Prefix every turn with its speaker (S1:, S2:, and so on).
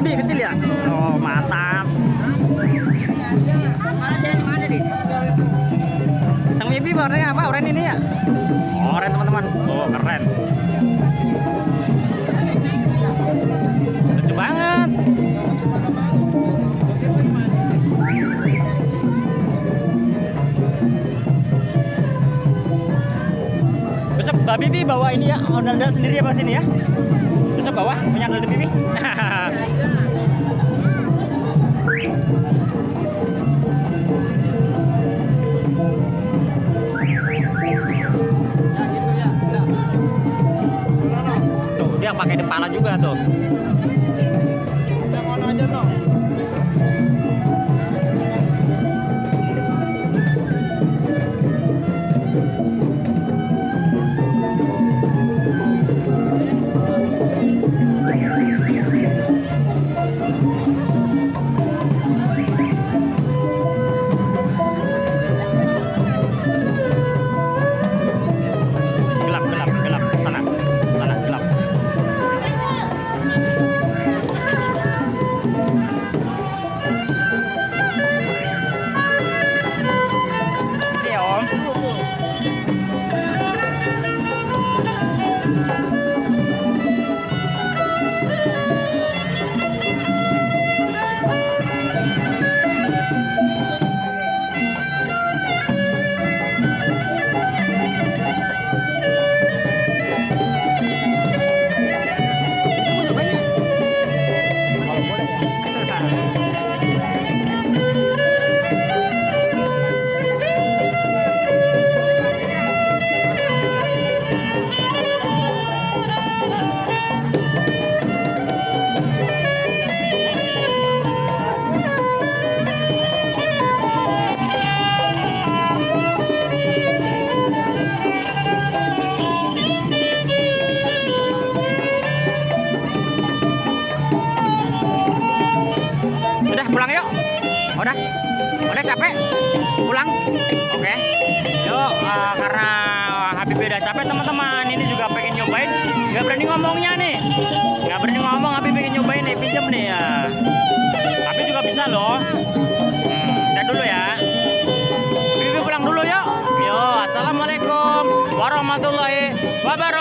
S1: Bibi kecil ya? Oh, mantap.
S2: Mana nih?
S1: Sang Bibi warnanya apa? Oranye ini ya? Oranye teman-teman. Oh, keren. Lucu banget. Besok Mbak Bibi bawa ini ya, ondel-ondel sendiri ya Pak sini ya. Besok bawa punya ondel Bibi. Tuh, dia pakai kepala juga tuh.
S3: Yang mana aja no?
S1: Gelap, gelap, gelap. Sana, sana gelap. Makasih ya Om. Udah pulang yuk. Udah capek. Pulang. Oke. Yuk, karena Habib udah capek teman-teman. Ini juga pengen nyobain. Gak berani ngomongnya nih. Gak berani ngomong. Habib pengen nyobain nih. Pinjem nih ya. Tapi juga bisa loh. Udah dulu ya. Habib pulang dulu yuk. Yo, assalamualaikum warahmatullahi wabarakatuh.